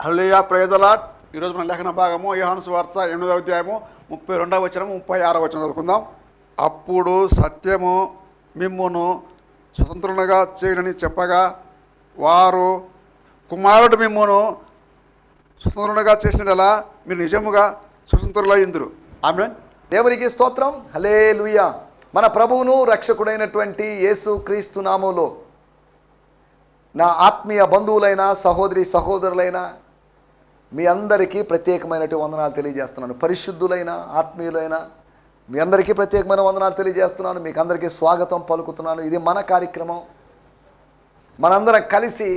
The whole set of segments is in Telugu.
Hallelujah praise the lord. ఈరోజు మన లేఖన భాగము యోహాను సువార్త 8వ అధ్యాయము 32వ వచనము 36వ వచనం చదువుకుందాం. అప్పుడు సత్యము మిమ్మును స్వతంత్రులుగా చేయనని చెప్పగా వారు కుమారుడు మిమ్మును స్వతంత్రులుగా చేసినలా మీరు నిజముగా స్వతంత్రులయ్యుందురు. ఆమేన్. దేవునికి స్తోత్రం. హల్లెలూయా. మన ప్రభువును రక్షకుడైనటువంటి యేసు క్రీస్తు నామములో నా ఆత్మీయ బంధువులైన సహోదరి సహోదరులైన మీ అందరికీ ప్రత్యేకమైనటువంటి వందనాలు తెలియజేస్తున్నాను. పరిశుద్ధులైన ఆత్మీయులైన మీ అందరికీ ప్రత్యేకమైన వందనాలు తెలియజేస్తున్నాను. మీకు అందరికీ స్వాగతం పలుకుతున్నాను. ఇది మన కార్యక్రమం. మనందరం కలిసి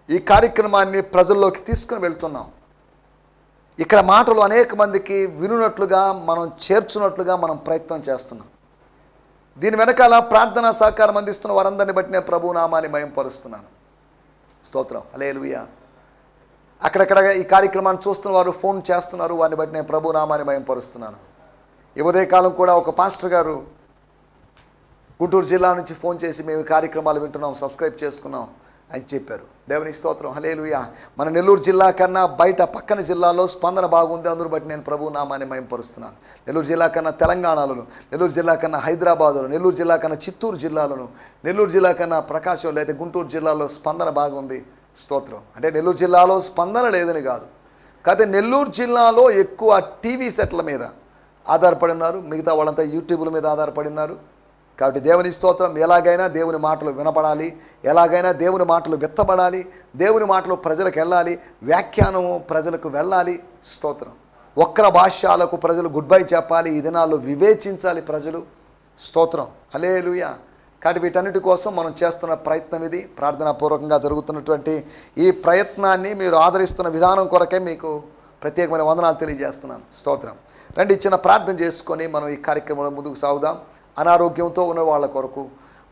ఈ కార్యక్రమాన్ని ప్రజల్లోకి తీసుకుని వెళ్తున్నాం. ఇక్కడ మాటలు అనేక మందికి వినున్నట్లుగా మనం చేర్చున్నట్లుగా మనం ప్రయత్నం చేస్తున్నాం. దీని వెనకాల ప్రార్థనా సహకారం అందిస్తున్న వారందరిని బట్టి నేను ప్రభు నామాన్ని మహిమపరుస్తున్నాను. స్తోత్రం. హల్లెలూయా. అక్కడక్కడ ఈ కార్యక్రమాన్ని చూస్తున్న వారు ఫోన్ చేస్తున్నారు. వారిని బట్టి నేను ప్రభు నామాన్ని మహిమపరుస్తున్నాను. ఈ ఉదయకాలం కూడా ఒక పాస్టర్ గారు గుంటూరు జిల్లా నుంచి ఫోన్ చేసి మేము ఈ కార్యక్రమాలు వింటున్నాం, సబ్స్క్రైబ్ చేసుకున్నాం అని చెప్పారు. దేవునికి స్తోత్రం. హల్లెలూయా. మన నెల్లూరు జిల్లా కన్నా బయట పక్కన జిల్లాలో స్పందన బాగుంది. అందును బట్టి నేను ప్రభు నామాన్ని మహిమపరుస్తున్నాను. నెల్లూరు జిల్లా కన్నా తెలంగాణలో, నెల్లూరు జిల్లా కన్నా హైదరాబాదులో, నెల్లూరు జిల్లా కన్నా చిత్తూరు జిల్లాలను, నెల్లూరు జిల్లా కన్నా ప్రకాశం లేదా గుంటూరు జిల్లాలో స్పందన బాగుంది. స్తోత్రం. అంటే నెల్లూరు జిల్లాలో స్పందన లేదని కాదు, కాకపోతే నెల్లూరు జిల్లాలో ఎక్కువ టీవీ సెట్ల మీద ఆధారపడి ఉన్నారు. మిగతా వాళ్ళంతా యూట్యూబ్ల మీద ఆధారపడి ఉన్నారు. కాబట్టి దేవుని స్తోత్రం. ఎలాగైనా దేవుని మాటలు వినపడాలి, ఎలాగైనా దేవుని మాటలు విత్తబడాలి, దేవుని మాటలు ప్రజలకు వెళ్ళాలి, వ్యాఖ్యానము ప్రజలకు వెళ్ళాలి. స్తోత్రం. ఒక్కర భాష్యాలకు ప్రజలు గుడ్ బై చెప్పాలి. ఈ దినాల్లో వివేచించాలి ప్రజలు. స్తోత్రం. హల్లెలూయా. కాబట్టి వీటన్నిటి కోసం మనం చేస్తున్న ప్రయత్నం ఇది. ప్రార్థనాపూర్వకంగా జరుగుతున్నటువంటి ఈ ప్రయత్నాన్ని మీరు ఆదరిస్తున్న విధానం కొరకే మీకు ప్రత్యేకమైన వందనాలు తెలియజేస్తున్నాను. స్తోత్రం. రండి, చిన్న ప్రార్థన చేసుకొని మనం ఈ కార్యక్రమంలో ముందుకు సాగుదాం. అనారోగ్యంతో ఉన్న వాళ్ళ కొరకు,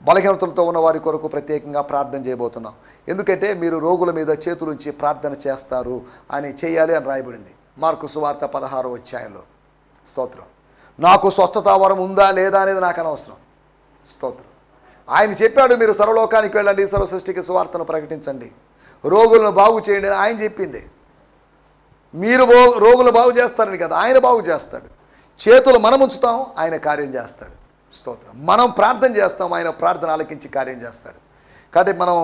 బలహీనతలతో ఉన్న వారి కొరకు ప్రత్యేకంగా ప్రార్థన చేయబోతున్నాం. ఎందుకంటే మీరు రోగుల మీద చేతులుంచి ప్రార్థన చేస్తారు అని చేయాలి అని రాయబడింది మార్కు సువార్త 16వ అధ్యాయంలో. స్తోత్రం. నాకు స్వస్థత వరం ఉందా లేదా అనేది నాకు అనవసరం. స్తోత్రం. ఆయన చెప్పాడు, మీరు సర్వలోకానికి వెళ్ళండి, సర్వ సృష్టికి సువార్తను ప్రకటించండి, రోగులను బాగు చేయండి అని ఆయన చెప్పింది. మీరు రోగులు బాగు చేస్తారని కదా, ఆయన బాగు చేస్తాడు. చేతులు మనం ఉంచుతాం, ఆయన కార్యం చేస్తాడు. స్తోత్రం. మనం ప్రార్థన చేస్తాం, ఆయన ప్రార్థన ఆలకించి కార్యం చేస్తాడు. కాబట్టి మనం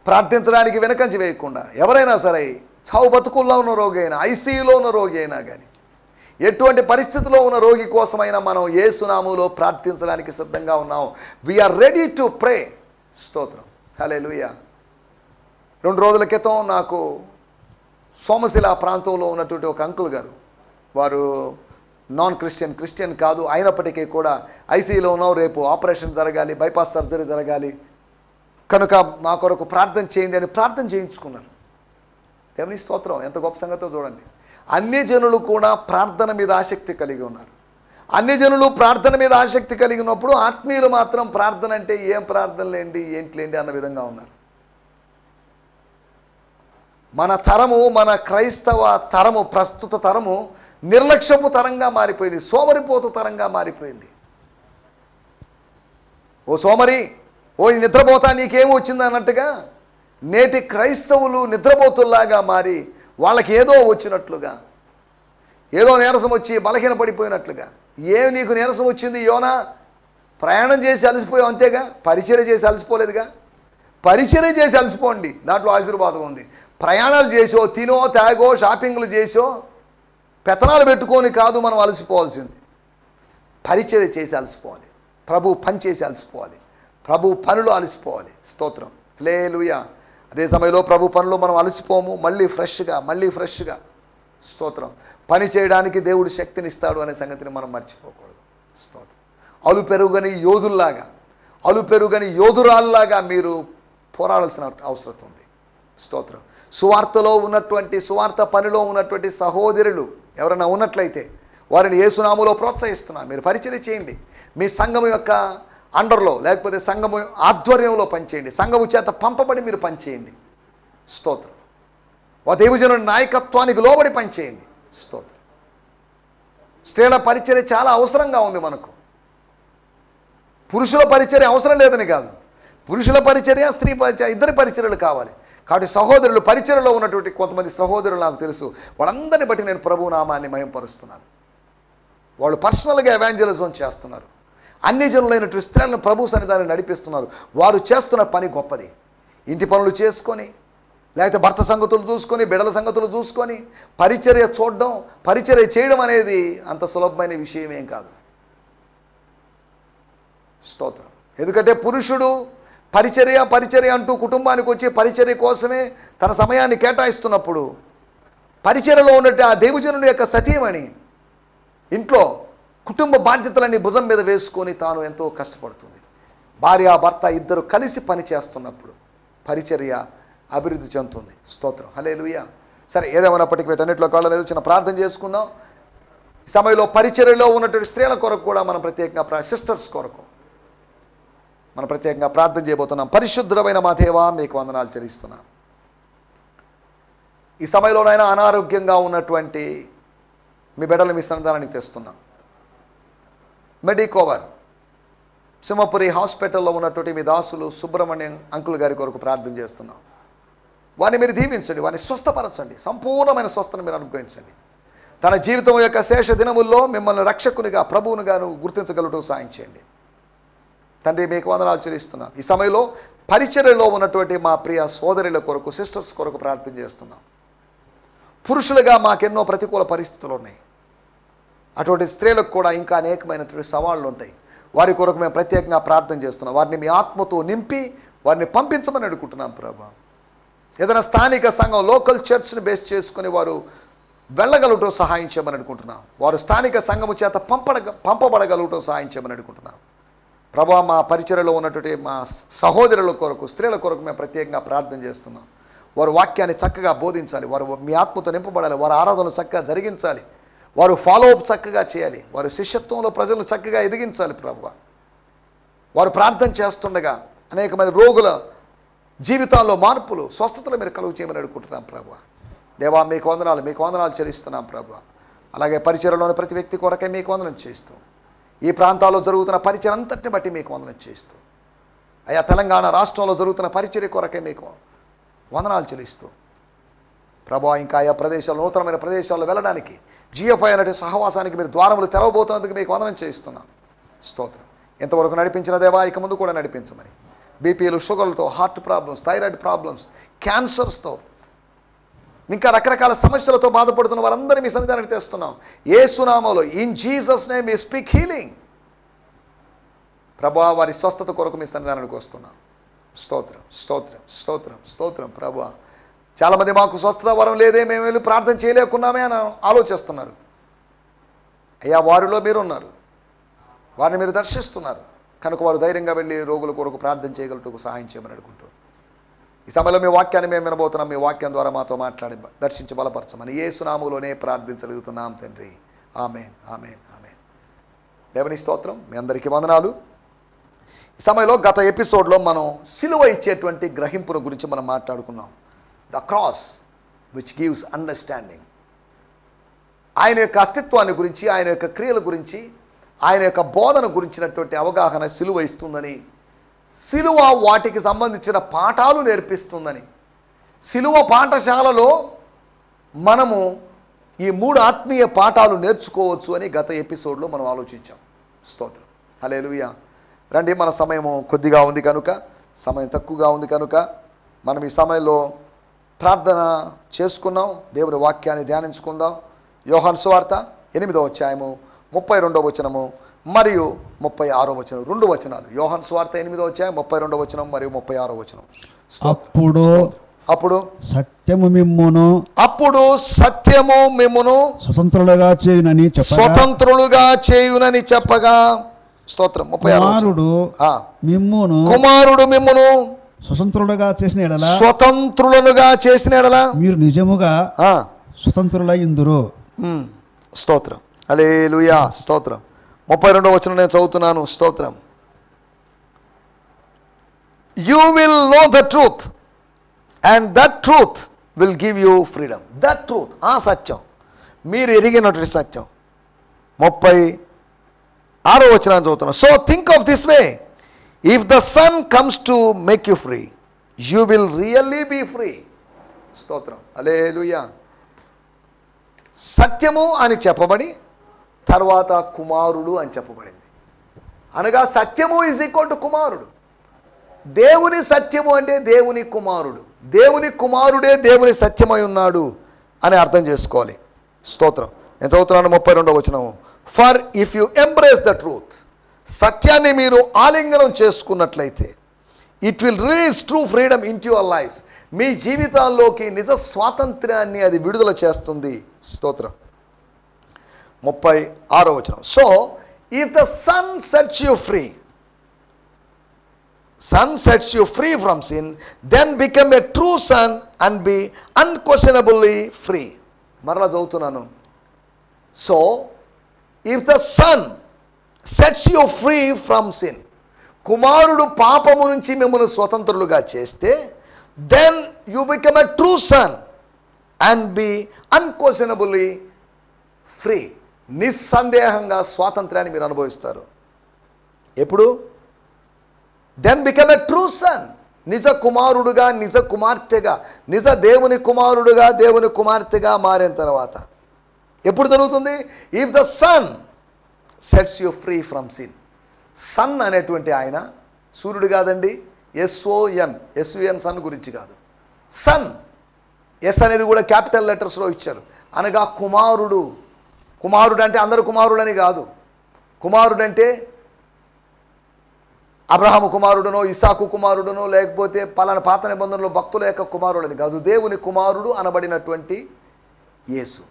ప్రార్థించడానికి వెనకంచి వేయకుండా, ఎవరైనా సరే చావు బతుకుల్లో ఉన్న రోగి అయినా, ఐసీయూలో ఉన్న రోగి అయినా కానీ, ఎటువంటి పరిస్థితిలో ఉన్న రోగి కోసమైనా మనం యేసు నామములో ప్రార్థించడానికి సిద్ధంగా ఉన్నాం. We are ready to pray. స్తోత్రం. హల్లెలూయా. 2 రోజుల క్రితం నాకు సోమశిల ప్రాంతంలో ఉన్నటువంటి ఒక అంకుల్ గారు, వారు నాన్ క్రిస్టియన్ కాదు, అయినప్పటికీ కూడా ఐసీయూలో ఉన్నాం, రేపు ఆపరేషన్ జరగాలి, బైపాస్ సర్జరీ జరగాలి, కనుక మా కొరకు ప్రార్థన చేయండి అని ప్రార్థన చేయించుకున్నారు. దేవుని స్తోత్రం. ఎంత గొప్ప సంగతో చూడండి. అన్ని జనులు కూడా ప్రార్థన మీద ఆసక్తి కలిగి ఉన్నారు. అన్ని జనులు ప్రార్థన మీద ఆసక్తి కలిగినప్పుడు ఆత్మీయులు మాత్రం ప్రార్థన అంటే ఏం ప్రార్థనలేండి, ఏంటిలేండి అన్న విధంగా ఉన్నారు. మన తరము, మన క్రైస్తవ తరము, ప్రస్తుత తరము నిర్లక్ష్యపు తరంగా మారిపోయింది, సోమరిపోతు తరంగా మారిపోయింది. ఓ సోమరి, ఓ నిద్రపోతా నీకేం వచ్చింది అన్నట్టుగా నేటి క్రైస్తవులు నిద్రపోతుల్లాగా మారి వాళ్ళకి ఏదో వచ్చినట్లుగా, ఏదో నీరసం వచ్చి బలహీన పడిపోయినట్లుగా. ఏమి నీకు నీరసం వచ్చింది యోనా? ప్రయాణం చేసి అలసిపోయావు అంతేగా, పరిచర్య చేసి అలసిపోలేదుగా. పరిచర్య చేసి అలసిపోండి, దాంట్లో ఆశీర్వాదం ఉంది. ప్రయాణాలు చేసో, తినో తాగో, షాపింగ్లు చేసో, పెత్తనాలు పెట్టుకొని కాదు మనం అలసిపోవాల్సింది. పరిచర్య చేసి అలసిపోవాలి, ప్రభు పని చేసి అలసిపోవాలి, ప్రభు పనులు అలసిపోవాలి. స్తోత్రం. హల్లెలూయా. అదే సమయంలో ప్రభు పనులు మనం అలసిపోము, మళ్ళీ ఫ్రెష్గా. స్తోత్రం. పని చేయడానికి దేవుడు శక్తిని ఇస్తాడు అనే సంగతిని మనం మర్చిపోకూడదు. స్తోత్రం. అలుపెరుగని యోధుల్లాగా, అలుపెరుగని యోధురాల్లాగా మీరు పోరాడాల్సిన అవసరం ఉంది. స్తోత్రం. సువార్తలో ఉన్నటువంటి, సువార్త పనిలో ఉన్నటువంటి సహోదరులు ఎవరైనా ఉన్నట్లయితే వారిని యేసునామములో ప్రోత్సహిస్తున్నారు. మీరు పరిచర్య చేయండి. మీ సంఘం యొక్క అండర్లో, లేకపోతే సంఘము ఆధ్వర్యంలో పనిచేయండి. సంఘము చేత పంపబడి మీరు పనిచేయండి. స్తోత్రం. ఓ దైవజనుడి నాయకత్వానికి లోబడి పనిచేయండి. స్తోత్రం. స్త్రీల పరిచర్య చాలా అవసరంగా ఉంది మనకు. పురుషుల పరిచర్య అవసరం లేదని కాదు, పురుషుల పరిచర్య, స్త్రీ పరిచర్య, ఇద్దరి పరిచర్యలు కావాలి. కాబట్టి సహోదరులు, పరిచర్యలో ఉన్నటువంటి కొంతమంది సహోదరులు నాకు తెలుసు, వాళ్ళందరిని బట్టి నేను ప్రభు నామాన్ని మహింపరుస్తున్నాను. వాళ్ళు పర్సనల్గా ఎవాంజలిజం చేస్తున్నారు. అన్ని జనులైనటువంటి స్త్రీలను ప్రభు సన్నిధానాన్ని నడిపిస్తున్నారు. వారు చేస్తున్న పని గొప్పది. ఇంటి పనులు చేసుకొని, లేకపోతే భర్త సంగతులు చూసుకొని, బిడ్డల సంగతులు చూసుకొని పరిచర్య చూడడం, పరిచర్య చేయడం అనేది అంత సులభమైన విషయం ఏం కాదు. స్తోత్రం. ఎందుకంటే పురుషుడు పరిచర్య అంటూ కుటుంబానికి వచ్చి పరిచర్య కోసమే తన సమయాన్ని కేటాయిస్తున్నప్పుడు, పరిచర్యలో ఉన్నట్టు ఆ దేవజనుడి యొక్క సతీమణి ఇంట్లో కుటుంబ బాధ్యతలన్నీ భుజం మీద వేసుకొని తాను ఎంతో కష్టపడుతుంది. భార్య భర్త ఇద్దరు కలిసి పని చేస్తున్నప్పుడు పరిచర్య అభివృద్ధి చెందుతుంది. స్తోత్రం. హల్లెలూయా. సరే, ఏదేమైనప్పటికీ వీటన్నిటిలో కాళ్ళలేదు చిన్న ప్రార్థన చేసుకుందాం. ఈ సమయంలో పరిచర్యలో ఉన్నటువంటి స్త్రీల కొరకు కూడా మనం ప్రత్యేకంగా, సిస్టర్స్ కొరకు మనం ప్రత్యేకంగా ప్రార్థన చేయబోతున్నాం. పరిశుద్ధుడమైన మా దేవా, మీకు వందనాలు చెల్లిస్తున్నాం. ఈ సమయంలోనైనా అనారోగ్యంగా ఉన్నటువంటి మీ బిడ్డలు మీ సన్నిధానానికి తెస్తున్నాం. మెడికోవర్ సింహపురి హాస్పిటల్లో ఉన్నటువంటి మీ దాసులు సుబ్రహ్మణ్యం అంకుల్ గారి కొరకు ప్రార్థన చేస్తున్నాం. వారిని మీరు దీవించండి, వారిని స్వస్థపరచండి, సంపూర్ణమైన స్వస్థను మీరు అనుగ్రహించండి. తన జీవితం యొక్క శేష దినముల్లో మిమ్మల్ని రక్షకునిగా, ప్రభువునిగాను గుర్తించగలటం సాయం చేయండి. తండ్రి, మీకు వందనాలు చెల్లిస్తున్నాం. ఈ సమయంలో పరిచర్యలో ఉన్నటువంటి మా ప్రియ సోదరుల కొరకు, సిస్టర్స్ కొరకు ప్రార్థన చేస్తున్నాం. పురుషులుగా మాకెన్నో ప్రతికూల పరిస్థితులు ఉన్నాయి. అటువంటి స్త్రీలకు కూడా ఇంకా అనేకమైనటువంటి సవాళ్ళు ఉంటాయి. వారి కొరకు మేము ప్రత్యేకంగా ప్రార్థన చేస్తున్నాం. వారిని మీ ఆత్మతో నింపి వారిని పంపించమని అడుగుతున్నాం ప్రభా. ఏదైనా స్థానిక సంఘం, లోకల్ చర్చ్ని బేస్ చేసుకుని వారు వెళ్ళగలుగుటూ సహాయం చేయమని అనుకుంటున్నాం. వారు స్థానిక సంఘము చేత పంపబడగలుగుటూ సహాయం చేయమని అనుకుంటున్నాం ప్రభా. మా పరిచర్యలో ఉన్నటువంటి మా సహోదరుల కొరకు, స్త్రీల కొరకు మేము ప్రత్యేకంగా ప్రార్థన చేస్తున్నాం. వారు వాక్యాన్ని చక్కగా బోధించాలి, వారు మీ ఆత్మతో నింపబడాలి, వారు ఆరాధనలు చక్కగా జరిగించాలి, వారు ఫాలోఅప్ చక్కగా చేయాలి, వారు శిష్యత్వంలో ప్రజలను చక్కగా ఎదిగించాలి ప్రభువా. వారు ప్రార్థన చేస్తుండగా అనేకమైన రోగుల జీవితాల్లో మార్పులు, స్వస్థతలు మీరు కలుగు చేయమని అడుగుకుంటున్నాం ప్రభువా. దేవా, మీకు వందనాలు చెల్లిస్తున్నాం ప్రభువా. అలాగే పరిచర్యలోని ప్రతి వ్యక్తి కొరకే మీకు వందనం చేస్తూ, ఈ ప్రాంతాల్లో జరుగుతున్న పరిచర్య అంతటిని బట్టి మీకు వందనం చేస్తూ, అయా తెలంగాణ రాష్ట్రంలో జరుగుతున్న పరిచర్య కొరకే మీకు వందనాలు చెల్లిస్తూ ప్రభువా, ఇంకా ఆయా ప్రదేశాలు, నూతనమైన ప్రదేశాల్లో వెళ్ళడానికి జిఎఫ్ఐ అనే సహవాసానికి మీరు ద్వారములు తెరవబోతున్నందుకు మీకు వందనం చేస్తున్నాం. స్తోత్రం. ఇంతవరకు నడిపించిన దేవా, ఇక ముందు కూడా నడిపించమని. బీపీలు, షుగర్లతో, హార్ట్ ప్రాబ్లమ్స్, థైరాయిడ్ ప్రాబ్లమ్స్, క్యాన్సర్స్తో, ఇంకా రకరకాల సమస్యలతో బాధపడుతున్న వారందరినీ మీ సన్నిధానానికి తెస్తున్నాం. యేసు నామములో, in Jesus name we speak healing. ప్రభువా, వారి స్వస్థత కొరకు మీ సన్నిధానానికి వస్తున్నాం. స్తోత్రం, స్తోత్రం, స్తోత్రం, స్తోత్రం ప్రభువా. చాలామంది మాకు స్వస్థత వరం లేదే, మేము వెళ్ళి ప్రార్థన చేయలేకున్నామే అని ఆలోచిస్తున్నారు. అయ్యా, వారిలో మీరున్నారు, వారిని మీరు దర్శిస్తున్నారు కనుక వారు ధైర్యంగా వెళ్ళి రోగుల కొరకు ప్రార్థన చేయగలటకు సహాయం చేయమని అడుగుంటూ, ఈ సమయంలో మీ వాక్యాన్ని మేము వినబోతున్నాం. మీ వాక్యం ద్వారా మాతో మాట్లాడి దర్శించి బలపరచమని యేసు నామములోనే ప్రార్థించగలుగుతున్నాం తండ్రి. ఆమేన్, ఆమేన్, ఆమేన్. దేవుని స్తోత్రం. మీ అందరికీ వందనాలు. ఈ సమయంలో గత ఎపిసోడ్లో మనం సిలువ ఇచ్చేటువంటి గ్రహింపును గురించి మనం మాట్లాడుకున్నాం. The cross which gives understanding. ఆయన యొక్క అస్తిత్వాన్ని గురించి, ఆయన యొక్క క్రియల గురించి, ఆయన యొక్క బోధన గురించినటువంటి అవగాహన సిలువ ఇస్తుందని, సిలువ వాటికి సంబంధించిన పాఠాలు నేర్పిస్తుందని, సిలువ పాఠశాలలో మనము ఈ 3 ఆత్మీయ పాఠాలు నేర్చుకోవచ్చు అని గత ఎపిసోడ్లో మనం ఆలోచించాం. స్తోత్రం. హల్లెలూయా. రండి, మన సమయం కొద్దిగా ఉంది కనుక, సమయం తక్కువగా ఉంది కనుక మనం ఈ సమయంలో ప్రార్థన చేసుకున్నాం, దేవుని వాక్యాన్ని ధ్యానించుకుందాం. యోహాను సువార్త 8వ అధ్యాయము 32వ వచనము మరియు 36వ వచనం, 2 వచనాలు. యోహాను సువార్త 8వ అధ్యాయం 32వ వచనం మరియు 36వ వచనం. అప్పుడు సత్యము మిమ్మును స్వతంత్రులుగా చేయునని చెప్పగా స్తోత్రం. 36 కుమారుడు మిమ్మును స్వతంత్రులుగా చేసిన ఎడల మీరు నిజముగా స్వతంత్రులయ్యుందురు. స్తోత్రం. హల్లెలూయా. స్తోత్రం. 32వ వచనం నేను చదువుతున్నాను. స్తోత్రం. You will know the truth and that truth will give you freedom. That truth, ఆ సత్యం, మీరు ఎరిగినటువంటి సత్యం. 36వ వచనాన్ని చదువుతున్నాను. So think of this way, if the son comes to make you free, you will really be free. స్తోత్రం, హల్లెలూయా. సత్యము అని చెప్పబడి తర్వాత కుమారుడు అని చెప్పబడింది. అనగా సత్యము ఈజ్ ఈక్వల్ టు కుమారుడు. దేవుని సత్యము అంటే దేవుని కుమారుడు, దేవుని కుమారుడే దేవుని సత్యమై ఉన్నాడు అని అర్థం చేసుకోవాలి. స్తోత్రం. నేను చదువుతున్నాను 32వ వచనం. For if you embrace the truth, సత్యాన్ని మీరు ఆలింగనం చేసుకున్నట్లయితే, it will release true freedom into your lives, మీ జీవితాల్లోకి నిజ స్వాతంత్ర్యాన్ని అది విడుదల చేస్తుంది. స్తోత్రం. 36వ వచనం. So if the sun sets you free, Son sets you free from sin, then become a true son and be unquestionably free. మరలా చదువుతున్నాను. So, if the Son sets you free from sin, కుమారుడు పాపము నుంచి మిమ్మల్ని స్వతంత్రులుగా చేస్తే, then you become a true son and be unquestionably free. నిస్సందేహంగా స్వాతంత్ర్యాన్ని మీరు అనుభవిస్తారు. ఎప్పుడు? Then become a true son, నిజ కుమారుడుగా, నిజ కుమార్తెగా, నిజ దేవుని కుమారుడుగా, దేవుని కుమార్తెగా మారిన తర్వాత. ఎప్పుడు జరుగుతుంది? If the sun sets you free from sin. Son అనేటువంటి ఆయన సూర్యుడు కాదండి, ఎస్ఓఎన్ సన్ గురించి కాదు. సన్, ఎస్ అనేది కూడా క్యాపిటల్ లెటర్స్లో ఇచ్చారు. అనగా కుమారుడు. కుమారుడు అంటే అందరు కుమారుడని కాదు. కుమారుడు అంటే అబ్రహాము కుమారుడునో, ఇసాకు కుమారుడునో, లేకపోతే పలానా పాత నిబంధనలో భక్తుల యొక్క కుమారుడని కాదు. దేవుని కుమారుడు అనబడినటువంటి యేసు.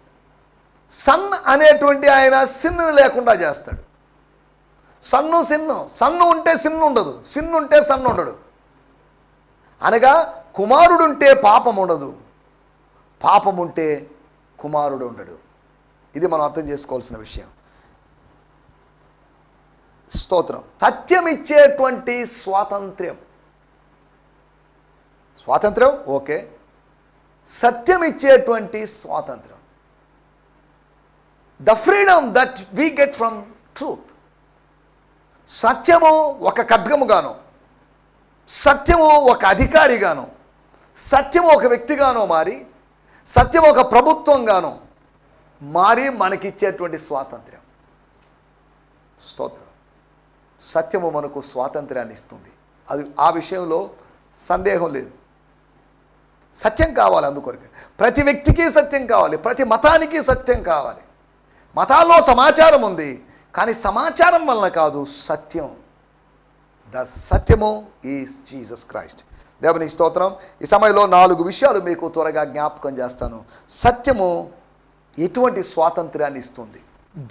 సన్ అనేటువంటి ఆయన సిన్ను లేకుండా చేస్తాడు. సన్ను ఉంటే సిన్ను ఉండదు, సిన్ను ఉంటే సన్ను ఉండడు. అనగా కుమారుడు ఉంటే పాపం ఉండదు, పాపం ఉంటే కుమారుడు ఉండడు. ఇది మనం అర్థం చేసుకోవాల్సిన విషయం. స్తోత్రం. సత్యం ఇచ్చేటువంటి స్వాతంత్ర్యం, స్వాతంత్ర్యం ఓకే, సత్యం ఇచ్చేటువంటి స్వాతంత్ర్యం, the freedom that we get from truth. సత్యము ఒక ఖడ్గముగాను, సత్యము ఒక అధికారిగాను, సత్యము ఒక వ్యక్తిగానో మారి, సత్యం ఒక ప్రభుత్వంగాను మారి మనకిచ్చేటువంటి స్వాతంత్ర్యం. స్తోత్రం. సత్యము మనకు స్వాతంత్ర్యాన్ని ఇస్తుంది. అది ఆ విషయంలో సందేహం లేదు. సత్యం కావాలి. అందుకొరకు ప్రతి వ్యక్తికి సత్యం కావాలి, ప్రతి మతానికి సత్యం కావాలి. మతాల్లో సమాచారం ఉంది, కానీ సమాచారం వలన కాదు, సత్యం. ద సత్యము ఈజ్ జీసస్ క్రైస్ట్. దేవుని స్తోత్రం. ఈ సమయంలో 4 విషయాలు మీకు త్వరగా జ్ఞాపకం చేస్తాను. సత్యము ఎటువంటి స్వాతంత్ర్యాన్ని ఇస్తుంది,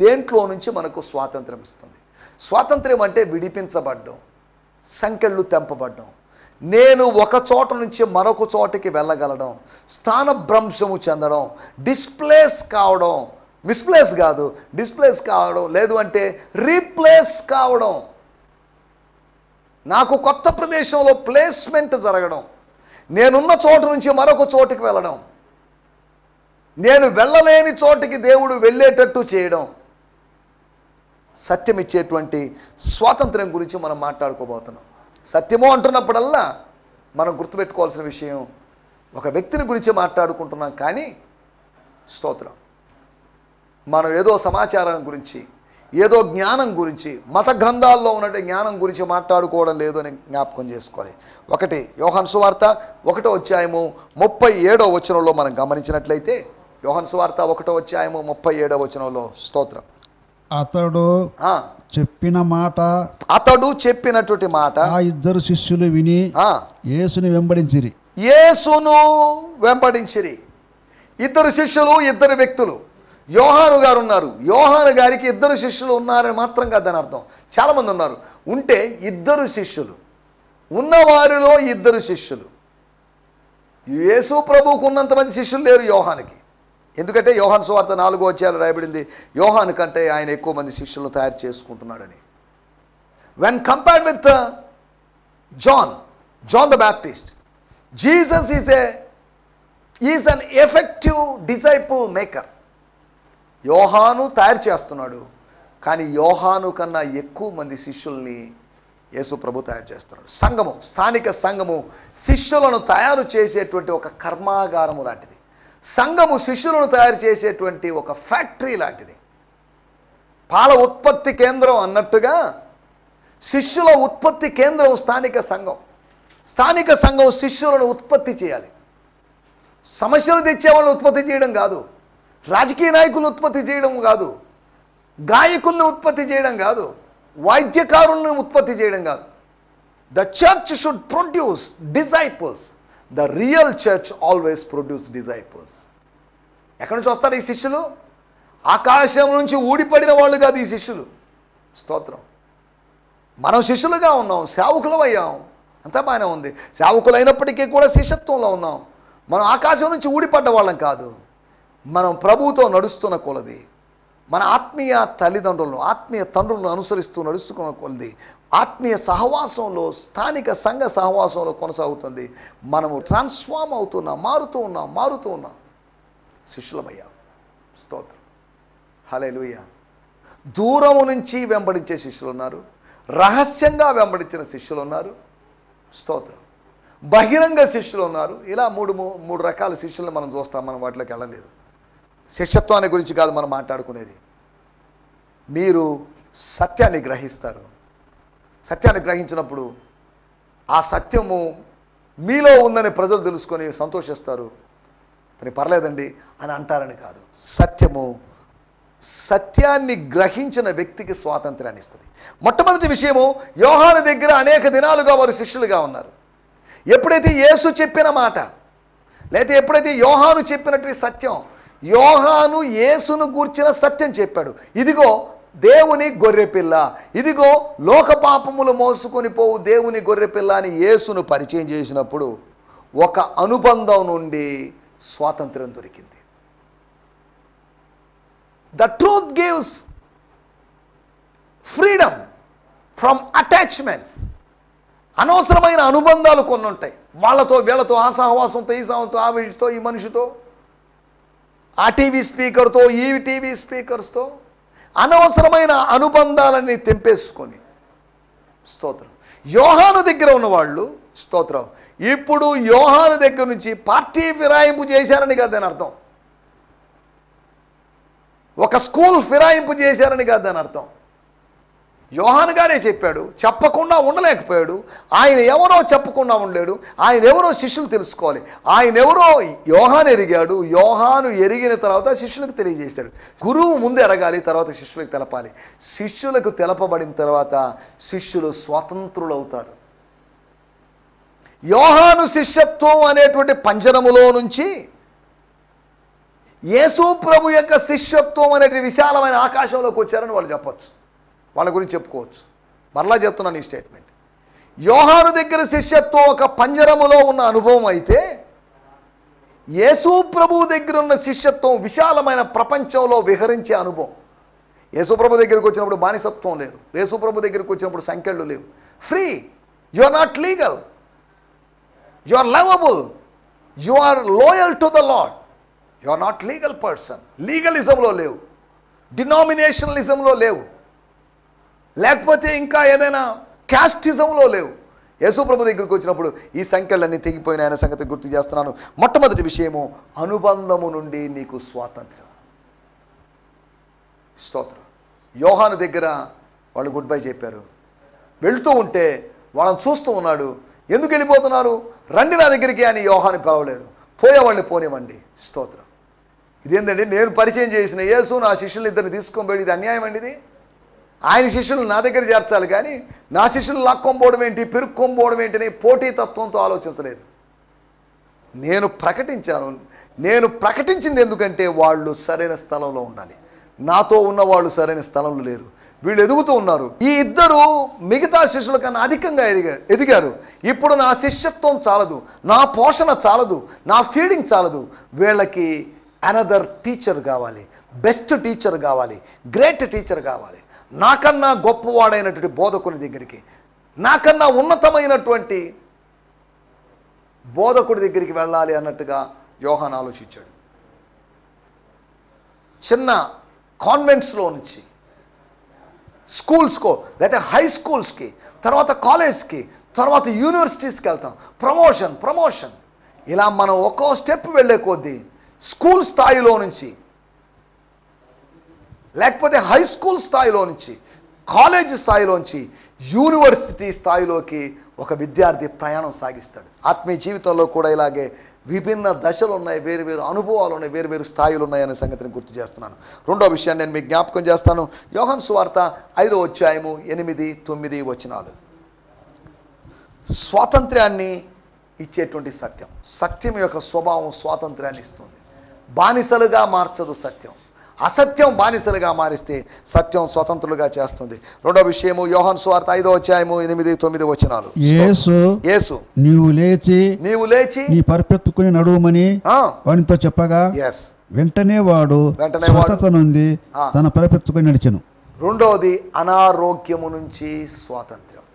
దేంట్లో నుంచి మనకు స్వాతంత్రం ఇస్తుంది. స్వాతంత్ర్యం అంటే విడిపించబడ్డం, సంకెళ్ళు తెంపబడ్డం, నేను ఒక చోట నుంచి మరొక చోటకి వెళ్ళగలడం, స్థానభ్రంశము చెందడం, డిస్ప్లేస్ కావడం, మిస్ప్లేస్ కాదు, డిస్ప్లేస్ కావడం, లేదు అంటే రీప్లేస్ కావడం, నాకు కొత్త ప్రదేశంలో ప్లేస్మెంట్ జరగడం, నేనున్న చోటు నుంచి మరొక చోటుకి వెళ్ళడం, నేను వెళ్ళలేని చోటికి దేవుడు వెళ్ళేటట్టు చేయడం. సత్యం ఇచ్చేటువంటి స్వాతంత్ర్యం గురించి మనం మాట్లాడుకోబోతున్నాం. సత్యము అంటున్నప్పుడల్లా మనం గుర్తుపెట్టుకోవాల్సిన విషయం, ఒక వ్యక్తిని గురించి మాట్లాడుకుంటున్నాం, కానీ స్తోత్రం, మనం ఏదో సమాచారం గురించి, ఏదో జ్ఞానం గురించి, మత గ్రంథాల్లో ఉన్నటువంటి జ్ఞానం గురించి మాట్లాడుకోవడం లేదు అని జ్ఞాపకం చేసుకోవాలి. 1 యోహాను సువార్త 1వ అధ్యాయము 37వ వచనంలో మనం గమనించినట్లయితే, యోహాను సువార్త 1వ అధ్యాయము 37వ వచనంలో, స్తోత్రం, అతడు చెప్పినటువంటి మాట ఆ ఇద్దరు శిష్యులు విని యేసుని వెంబడించిరి. ఇద్దరు శిష్యులు, ఇద్దరు వ్యక్తులు. యోహాను గారు ఉన్నారు. యోహాను గారికి 2 శిష్యులు ఉన్నారని మాత్రం కాదు దాని అర్థం. చాలామంది ఉన్నారు. ఉంటే 2 శిష్యులు, ఉన్నవారిలో 2 శిష్యులు. యేసు ప్రభువుకు ఉన్నంతమంది శిష్యులు లేరు యోహానికి. ఎందుకంటే యోహాను సువార్త 4వ అధ్యాయంలో రాయబడింది, యోహాను కంటే ఆయన ఎక్కువ మంది శిష్యులను తయారు చేసుకుంటున్నాడని. When compared with John the Baptist, Jesus is an effective disciple maker. Yohanu తయారు చేస్తున్నాడు, కానీ యోహాను కన్నా ఎక్కువ మంది శిష్యుల్ని యేసు ప్రభు తయారు చేస్తున్నాడు. సంఘము, స్థానిక సంఘము శిష్యులను తయారు చేసేటువంటి ఒక కర్మాగారము లాంటిది. సంఘము శిష్యులను తయారు చేసేటువంటి ఒక ఫ్యాక్టరీ లాంటిది. పాల ఉత్పత్తి కేంద్రం అన్నట్టుగా శిష్యుల ఉత్పత్తి కేంద్రం స్థానిక సంఘం. స్థానిక సంఘం శిష్యులను ఉత్పత్తి చేయాలి. సమస్యలు తెచ్చేవాళ్ళని ఉత్పత్తి చేయడం కాదు, రాజకీయ నాయకులను ఉత్పత్తి చేయడం కాదు, గాయకులను ఉత్పత్తి చేయడం కాదు, వాయిద్యకారులను ఉత్పత్తి చేయడం కాదు. The church should produce disciples. The real church always produce disciples. ఎక్కడి నుంచి వస్తారు ఈ శిష్యులు? ఆకాశం నుంచి ఊడిపడిన వాళ్ళు కాదు ఈ శిష్యులు. స్తోత్రం. మనం శిష్యులుగా ఉన్నాం, సేవకులం అయ్యాం, అంతా బాగానే ఉంది. సేవకులు అయినప్పటికీ కూడా శిష్యత్వంలో ఉన్నాం. మనం ఆకాశం నుంచి ఊడిపడ్డ వాళ్ళం కాదు. మనం ప్రభువుతో నడుస్తున్న కొలది, మన ఆత్మీయ తల్లిదండ్రులను, ఆత్మీయ తండ్రులను అనుసరిస్తూ నడుస్తున్న కొలది, ఆత్మీయ సహవాసంలో, స్థానిక సంఘ సహవాసంలో కొనసాగుతుంది. మనము ట్రాన్స్ఫార్మ్ అవుతున్నాం, మారుతూ ఉన్నాం. శిష్యులమయ్యాం. స్తోత్రం. హల్లెలూయా. దూరము నుంచి వెంబడించే శిష్యులు ఉన్నారు, రహస్యంగా వెంబడించిన శిష్యులు ఉన్నారు. స్తోత్రం. బహిరంగ శిష్యులు ఉన్నారు. ఇలా మూడు రకాల శిష్యులను మనం చూస్తాం. మనం వాటిలోకి వెళ్ళలేదు. శిష్యత్వాన్ని గురించి కాదు మనం మాట్లాడుకునేది. మీరు సత్యాన్ని గ్రహిస్తారు. సత్యాన్ని గ్రహించినప్పుడు ఆ సత్యము మీలో ఉందని ప్రజలు తెలుసుకొని సంతోషిస్తారు. అతని పర్లేదండి అని అంటారని కాదు. సత్యాన్ని గ్రహించిన వ్యక్తికి స్వాతంత్ర్యాన్ని ఇస్తుంది. మొట్టమొదటి విషయము, యోహాను దగ్గర అనేక దినాలుగా వారు శిష్యులుగా ఉన్నారు. ఎప్పుడైతే యేసు చెప్పిన మాట, లేకపోతే ఎప్పుడైతే యోహాను చెప్పినటువంటి సత్యం, యోహాను యేసును గూర్చిన సత్యం చెప్పాడు. ఇదిగో దేవుని గొర్రెపిల్ల, ఇదిగో లోక పాపములు మోసుకొని పోవు దేవుని గొర్రెపిల్ల అని యేసును పరిచయం చేసినప్పుడు ఒక అనుబంధం నుండి స్వాతంత్ర్యం దొరికింది. The truth gives freedom from attachments. అనవసరమైన అనుబంధాలు కొన్ని ఉంటాయి. వాళ్ళతో వీళ్ళతో, ఆ సహవాసంతో, ఈ సహవాసంతో, ఆ మనిషితో, ఈ మనిషితో, ఆ టీవీ స్పీకర్తో, ఈ టీవీ స్పీకర్స్తో అనవసరమైన అనుబంధాలన్నీ తెంపేసుకొని. స్తోత్రం. యోహాను దగ్గర ఉన్నవాళ్ళు, స్తోత్రం, ఇప్పుడు యోహాను దగ్గర నుంచి పార్టీ ఫిరాయింపు చేశారని కాదు దాని అర్థం. ఒక స్కూల్ ఫిరాయింపు చేశారని కాదు దాని అర్థం. యోహాను గారే చెప్పాడు, చెప్పకుండా ఉండలేకపోయాడు. ఆయన ఎవరో చెప్పకుండా ఉండలేడు. ఆయన ఎవరో శిష్యులు తెలుసుకోవాలి. ఆయన ఎవరో యోహాను ఎరిగాడు. యోహాను ఎరిగిన తర్వాత శిష్యులకు తెలియజేశాడు. గురువు ముందు ఎరగాలి, తర్వాత శిష్యులకు తెలపాలి. శిష్యులకు తెలపబడిన తర్వాత శిష్యులు స్వతంత్రులు అవుతారు. యోహాను శిష్యత్వం అనేటువంటి పంజరములో నుంచి యేసు ప్రభు యొక్క శిష్యత్వం అనేటువంటి విశాలమైన ఆకాశంలోకి వచ్చారని వాళ్ళు చెప్పచ్చు. వాళ్ళ గురించి చెప్పుకోవచ్చు. మరలా చెప్తున్నాను ఈ స్టేట్మెంట్. యోహాను దగ్గర శిష్యత్వం ఒక పంజరములో ఉన్న అనుభవం అయితే, యేసు ప్రభు దగ్గర ఉన్న శిష్యత్వం విశాలమైన ప్రపంచంలో విహరించే అనుభవం. యేసు ప్రభు దగ్గరికి వచ్చినప్పుడు బానిసత్వం లేదు. యేసు ప్రభు దగ్గరికి వచ్చినప్పుడు సంఖ్యలు లేవు. Free. You are not legal, you are lovable, you are loyal to the Lord. You are not legal person. లీగలిజంలో లేవు, డినామినేషనలిజంలో లేవు, లేకపోతే ఇంకా ఏదైనా క్యాస్టిజంలో లేవు. యేసు ప్రభు దగ్గరికి వచ్చినప్పుడు ఈ సంఖ్యలన్నీ తెగిపోయిన ఆయన సంగతి గుర్తు చేస్తున్నాను. మొట్టమొదటి విషయము, అనుబంధము నుండి నీకు స్వాతంత్ర్యం. స్తోత్రం. యోహాను దగ్గర వాళ్ళు గుడ్ బై చెప్పారు. వెళ్తూ ఉంటే వాళ్ళని చూస్తూ ఉన్నాడు. ఎందుకు వెళ్ళిపోతున్నారు? రండి నా దగ్గరికి అని యోహాను పిలవలేదు. పోయేవాడిని పోనివ్వండి. స్తోత్రం. ఇదేంటండి, నేను పరిచయం చేసిన యేసు నా శిష్యులు ఇద్దరిని తీసుకొని పోయి, ఇది అన్యాయం అండి. ఇది ఆయన శిష్యులు నా దగ్గర చేర్చాలి కానీ నా శిష్యులు లాక్కొనిపోవడం ఏంటి, పెరుక్కొనిపోవడం ఏంటి అని పోటీతత్వంతో ఆలోచించలేదు. నేను ప్రకటించింది ఎందుకంటే వాళ్ళు సరైన స్థలంలో ఉండాలి. నాతో ఉన్నవాళ్ళు సరైన స్థలంలో లేరు. వీళ్ళు ఎదుగుతూ ఉన్నారు. ఈ ఇద్దరు మిగతా శిష్యుల కన్నా అధికంగా ఎదిగారు. ఇప్పుడు నా శిష్యత్వం చాలదు, నా పోషణ చాలదు, నా ఫీడింగ్ చాలదు. వీళ్ళకి అనదర్ టీచర్ కావాలి, బెస్ట్ టీచర్ కావాలి, గ్రేట్ టీచర్ కావాలి. నాకన్నా గొప్పవాడైనటువంటి బోధకుని దగ్గరికి, నాకన్నా ఉన్నతమైనటువంటి బోధకుడి దగ్గరికి వెళ్ళాలి అన్నట్టుగా యోహాను ఆలోచించాడు. చిన్న కాన్వెంట్స్లో నుంచి స్కూల్స్కో లేకపోతే హై స్కూల్స్కి, తర్వాత కాలేజ్కి, తర్వాత యూనివర్సిటీస్కి వెళ్తాం. ప్రమోషన్ ఇలా మనం ఒక్కో స్టెప్ వెళ్ళే కొద్దీ స్కూల్ స్థాయిలో నుంచి, లేకపోతే హై స్కూల్ స్థాయిలో నుంచి, కాలేజ్ స్థాయిలోంచి యూనివర్సిటీ స్థాయిలోకి ఒక విద్యార్థి ప్రయాణం సాగిస్తాడు. ఆత్మీయ జీవితంలో కూడా ఇలాగే విభిన్న దశలు ఉన్నాయి, వేరు అనుభవాలు ఉన్నాయి, వేరు స్థాయిలు ఉన్నాయనే సంగతిని గుర్తు చేస్తున్నాను. రెండో విషయాన్ని నేను మీకు జ్ఞాపకం చేస్తాను. యోహాను సువార్త 5వ అధ్యాయము 8, 9 వచనాలు. స్వాతంత్ర్యాన్ని ఇచ్చేటువంటి సత్యం యొక్క స్వభావం స్వాతంత్ర్యాన్ని ఇస్తుంది. బానిసలుగా మార్చదు సత్యం. అసత్యం బానిసలుగా మారిస్తే సత్యం స్వతంత్రులుగా చేస్తుంది. రెండో విషయము యోహాను సువార్త 5వ అధ్యాయము 8, 9 వచనాలు. యేసు నీవు లేచి నీ పరిపెత్తుకుని నడువమని వానితో చెప్పగా వెంటనే వాడు స్వస్థత నుండి తన పరిపెత్తుకుని నడిచెను. రెండోది అనారోగ్యము నుంచి స్వాతంత్ర్యం.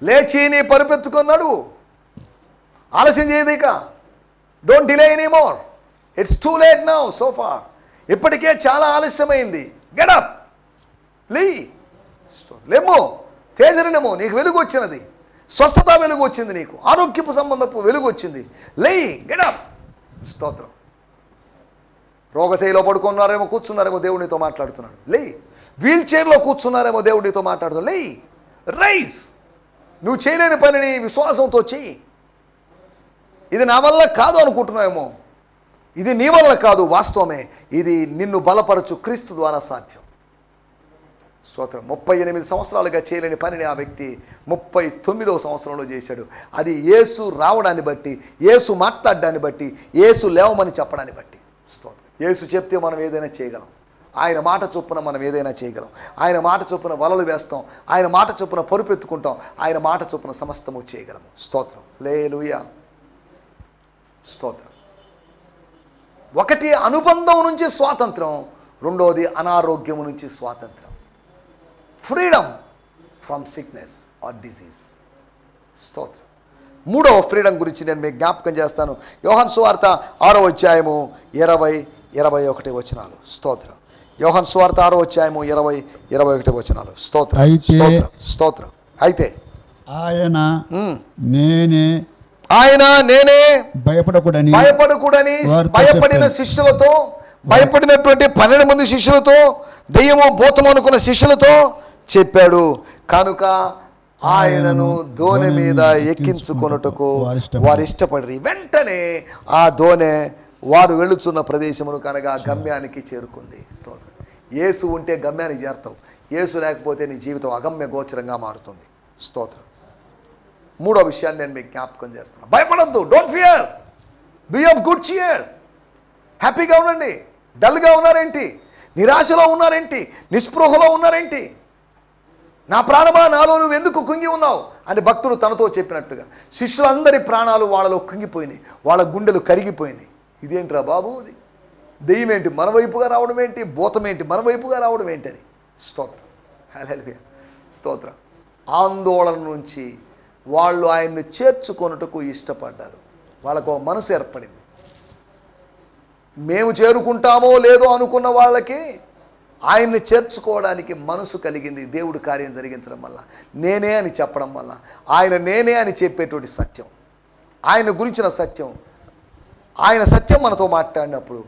లేచి నీ పరిపెత్తుకొని నడువు. ఆలస్యం చేయదు ఇక. Don't delay anymore. It's too late now so far. ఇప్పటికే చాలా ఆలస్యమైంది. గెటప్, లేము, తేజరినము. నీకు వెలుగు వచ్చినది, స్వస్థత వెలుగు వచ్చింది, నీకు ఆరోగ్యపు సంబంధపు వెలుగు వచ్చింది. గెటప్. స్తోత్రం. రోగశైలిలో పడుకున్నారేమో, కూర్చున్నారేమో, దేవుడితో మాట్లాడుతున్నాడు. వీల్ చైర్లో కూర్చున్నారేమో, దేవుడితో మాట్లాడుతున్నాడు. రైస్. నువ్వు చేయలేని పనిని విశ్వాసంతో చెయ్యి. ఇది నా వల్ల కాదు అనుకుంటున్నావేమో, ఇది నీ వల్ల కాదు, వాస్తవమే. ఇది నిన్ను బలపరచు క్రీస్తు ద్వారా సాధ్యం. స్తోత్రం. 38 సంవత్సరాలుగా చేయలేని పనిని ఆ వ్యక్తి 39వ సంవత్సరంలో చేశాడు. అది యేసు రావడాన్ని బట్టి, యేసు మాట్లాడడాన్ని బట్టి, యేసు లేవమని చెప్పడాన్ని బట్టి. స్తోత్రం. యేసు చెప్తే మనం ఏదైనా చేయగలం. ఆయన మాట చొప్పున మనం ఏదైనా చేయగలం. ఆయన మాట చొప్పున వలలు వేస్తాం. ఆయన మాట చొప్పున పరుపెత్తుకుంటాం. ఆయన మాట చొప్పున సమస్తము చేయగలము. స్తోత్రం. హల్లెలూయా. స్తోత్రం. ఒకటి అనుబంధం నుంచి స్వాతంత్రం, రెండోది అనారోగ్యం నుంచి స్వాతంత్రం. Freedom from sickness or disease. స్తోత్రం. మూడవ ఫ్రీడమ్ గురించి నేను మీకు జ్ఞాపకం చేస్తాను. యోహాను సువార్త 6వ అధ్యాయము 20, 21 వచనాలు. స్తోత్రం. యోహాను సువార్త 6వ అధ్యాయము 20, 21 వచనాలు. స్తోత్రం. అయితే ఆయన నేనే భయపడకూడని భయపడిన శిష్యులతో, భయపడినటువంటి 12 మంది శిష్యులతో, దెయ్యమో భూతమో అనుకున్న శిష్యులతో చెప్పాడు. కనుక ఆయనను దోణి మీద ఎక్కించుకొనుటకు వారు ఇష్టపడి వెంటనే ఆ దోణె వారు వెళుచున్న ప్రదేశమును కనగా గమ్యానికి చేరుకుంది. స్తోత్రం. యేసు ఉంటే గమ్యానికి చేరుతావు. యేసు లేకపోతే నీ జీవితం అగమ్య గోచరంగా మారుతుంది. స్తోత్రం. మూడో విషయాన్ని నేను మీకు జ్ఞాపకం చేస్తున్నాను. భయపడద్దు. Don't fear. Be of good cheer. హ్యాపీగా ఉండండి. డల్గా ఉన్నారేంటి? నిరాశలో ఉన్నారేంటి? నిస్పృహలో ఉన్నారేంటి? నా ప్రాణమా, నాలో నువ్వు ఎందుకు కుంగి ఉన్నావు అని భక్తులు తనతో చెప్పినట్టుగా శిష్యులందరి ప్రాణాలు వాళ్ళలో కుంగిపోయినాయి. వాళ్ళ గుండెలు కరిగిపోయినాయి. ఇదేంట్రా బాబు, ఇది దెయ్యం ఏంటి మన వైపుగా రావడం ఏంటి, భూతం ఏంటి మన వైపుగా రావడం ఏంటి అని. స్తోత్రం. హల్లెలూయా. స్తోత్రం. ఆందోళన నుంచి వాళ్ళు ఆయన్ని చేర్చుకొనుటకు ఇష్టపడ్డారు. వాళ్ళకు మనసు ఏర్పడింది. మేము చేరుకుంటామో లేదో అనుకున్న వాళ్ళకి ఆయన్ని చేర్చుకోవడానికి మనసు కలిగింది. దేవుడు కార్యం జరిగించడం వల్ల, నేనే అని చెప్పడం వల్ల, ఆయన నేనే అని చెప్పేటువంటి సత్యం, ఆయన గురించిన సత్యం, ఆయన సత్యం మనతో మాట్లాడినప్పుడు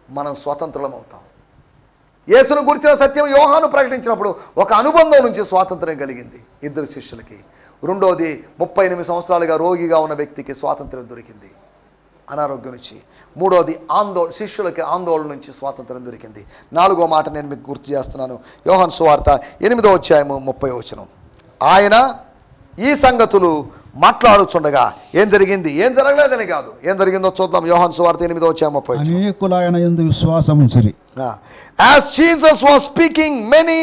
మనం స్వతంత్రులం అవుతాం. యేసును గురించిన సత్యం యోహాను ప్రకటించినప్పుడు ఒక అనుబంధం నుంచి స్వాతంత్ర్యం కలిగింది ఇద్దరు శిష్యులకి. రెండోది 38 సంవత్సరాలుగా రోగిగా ఉన్న వ్యక్తికి స్వాతంత్ర్యం దొరికింది అనారోగ్యం నుంచి. మూడోది శిష్యులకి ఆందోళన నుంచి స్వాతంత్రం దొరికింది. నాలుగో మాట నేను మీకు గుర్తు చేస్తున్నాను. యోహాను సువార్త 8వ అధ్యాయము 30వ వచనం. ఆయన ఈ సంగతులు మాట్లాడుచుండగా ఏం జరిగింది? ఏం జరగలేదని కాదు, ఏం జరిగిందో చూద్దాం. యోహాను సువార్త 8వ అధ్యాయం 30వ వచనం. అనేకులు ఆయన యందు విశ్వాసముంచిరి. As Jesus was speaking, many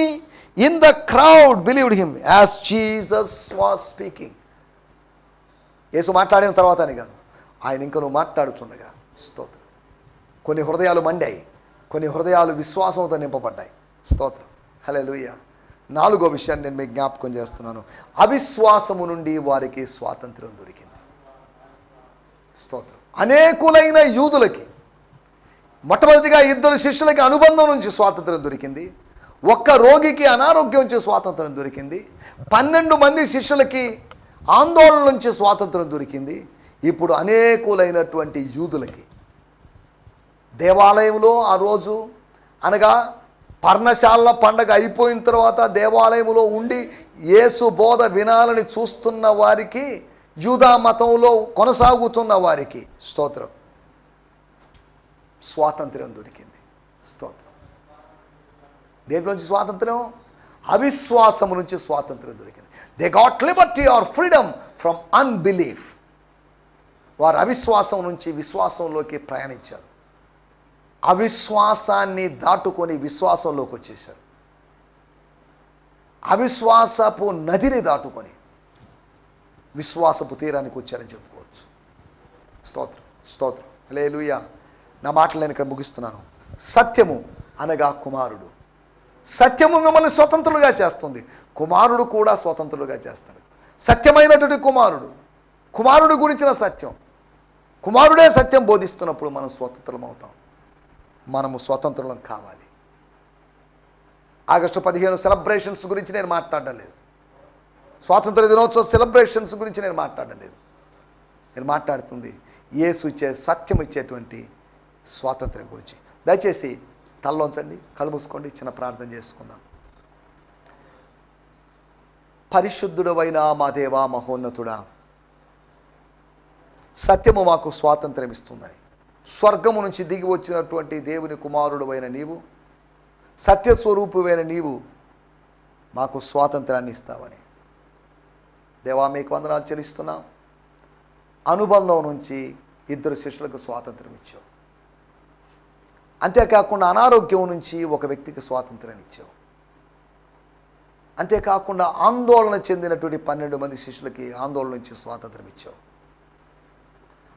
in the crowd believed him. As Jesus was speaking. యేసు మాట్లాడిన తర్వాత అని కాదు, ఆయన ఇంకా నువ్వు మాట్లాడుచుండగా. స్తోత్రం. కొన్ని హృదయాలు మండాయి, కొన్ని హృదయాలు విశ్వాసంతో నింపబడ్డాయి. స్తోత్రం. హల్లెలూయా. నాలుగో విషయాన్ని నేను మీకు జ్ఞాపకం చేస్తున్నాను. అవిశ్వాసము నుండి వారికి స్వాతంత్రం దొరికింది. స్తోత్రం. అనేకులైన యూదులకి మొట్టమొదటిగా ఇద్దరు శిష్యులకి అనుబంధం నుంచి స్వాతంత్రం దొరికింది. ఒక్క రోగికి అనారోగ్యం నుంచి స్వాతంత్రం దొరికింది. 12 మంది శిష్యులకి ఆందోళన నుంచి స్వాతంత్రం దొరికింది. ఇప్పుడు అనేకులైనటువంటి యూదులకి దేవాలయంలో ఆ రోజు అనగా పర్ణశాల పండగ అయిపోయిన తర్వాత దేవాలయంలో ఉండి యేసు బోధ వినాలని చూస్తున్న వారికి, యూదా మతంలో కొనసాగుతున్న వారికి స్తోత్రం స్వాతంత్ర్యం దొరికింది. స్తోత్రం. దేంట్లోంచి స్వాతంత్రం? అవిశ్వాసము నుంచి స్వాతంత్రం దొరికింది. They got liberty or freedom from unbelief. వారు అవిశ్వాసం నుంచి విశ్వాసంలోకి ప్రయాణించారు. అవిశ్వాసాన్ని దాటుకొని విశ్వాసంలోకి వచ్చేసారు. అవిశ్వాసపు నదిని దాటుకొని విశ్వాసపు తీరానికి వచ్చారని చెప్పుకోవచ్చు. స్తోత్రం స్తోత్రం హల్లెలూయా. నా మాటలు నేను ఇక్కడ ముగిస్తున్నాను. సత్యము అనగా కుమారుడు. సత్యము మిమ్మల్ని స్వతంత్రులుగా చేస్తుంది. కుమారుడు కూడా స్వతంత్రులుగా చేస్తాడు. సత్యమైనటువంటి కుమారుడు, కుమారుడు గురించిన సత్యం, కుమారుడే సత్యం బోధిస్తున్నప్పుడు మనం స్వతంత్రం అవుతాం. మనము స్వతంత్రులం కావాలి. ఆగస్టు 15 సెలబ్రేషన్స్ గురించి నేను మాట్లాడడం లేదు. స్వాతంత్ర దినోత్సవ సెలబ్రేషన్స్ గురించి నేను మాట్లాడడం లేదు. నేను మాట్లాడుతుంది యేసు ఇచ్చే సత్యం ఇచ్చేటువంటి స్వాతంత్ర్యం గురించి. దయచేసి తలలోంచండి, కళ్ళు మూసుకోండి, చిన్న ప్రార్థన చేసుకుందాం. పరిశుద్ధుడవైన మా దేవా మహోన్నతుడా, సత్యము మాకు స్వాతంత్ర్యం ఇస్తుందని, స్వర్గము నుంచి దిగి వచ్చినటువంటి దేవుని కుమారుడువైన నీవు, సత్యస్వరూపువైన నీవు మాకు స్వాతంత్రాన్ని ఇస్తావని దేవా మీకు వందనాలు చెల్లిస్తున్నాం. అనుబంధం నుంచి 2 శిష్యులకు స్వాతంత్రం ఇచ్చావు. అంతేకాకుండా అనారోగ్యం నుంచి ఒక వ్యక్తికి స్వాతంత్రాన్ని ఇచ్చావు. అంతేకాకుండా ఆందోళన చెందినటువంటి 12 మంది శిష్యులకి ఆందోళన నుంచి స్వాతంత్రం ఇచ్చావు.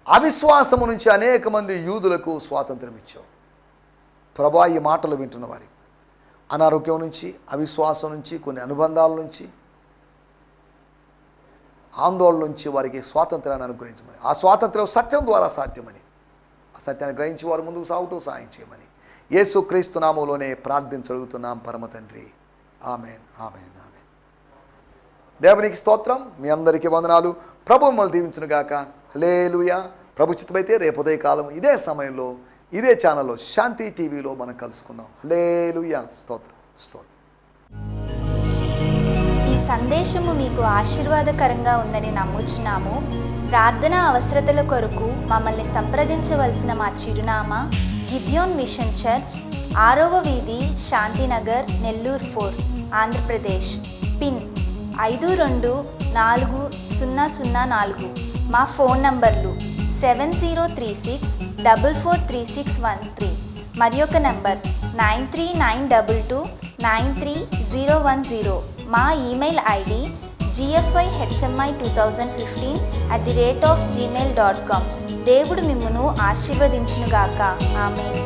అవిశ్వాసము నుంచి అనేక మంది యూదులకు స్వాతంత్రం ఇచ్చావు. ప్రభువా, ఈ మాటలు వింటున్న వారికి అనారోగ్యం నుంచి, అవిశ్వాసం నుంచి, కొన్ని అనుబంధాల నుంచి, ఆందోళన నుంచి వారికి స్వాతంత్రాన్ని అనుగ్రహించమని, ఆ స్వాతంత్రం సత్యం ద్వారా సాధ్యమని, ఆ సత్యాన్ని గ్రహించి వారు ముందుకు సాగుతూ సాయం చేయమని యేసు క్రీస్తు నామములోనే ప్రార్థించగలుగుతున్నాం పరమ తండ్రి. Amen amen amen. దేవునికి స్తోత్రం. మీ అందరికీ వందనాలు. ప్రభు మిమ్మల్ని దీవించునుగాక. హల్లెలూయా. ప్రభు చిత్తమైతే రేపు ఉదయకాలం ఇదే సమయంలో ఇదే ఛానల్లో శాంతి టీవీలో మనం కలుసుకుందాం. హల్లెలూయా. స్తోత్రం స్తోత్రం. ఈ సందేశము మీకు ఆశీర్వాదకరంగా ఉందని నమ్ముచున్నాము. ప్రార్థన అవసరతల కొరకు మమ్మల్ని సంప్రదించవలసిన మా చిరునామా గిద్యోన్ మిషన్ చర్చ్, 6వ వీధి, శాంతినగర్, నెల్లూరు 4, ఆంధ్రప్రదేశ్. పిన్ 524004. మా ఫోన్ నంబర్లు 7036443613 మరి ఒక నంబర్ 9392293010. మా ఈమెయిల్ ఐడి gfihmi2015@gmail.com. దేవుడు మిమ్మును ఆశీర్వదించునుగాక. ఆమేన్.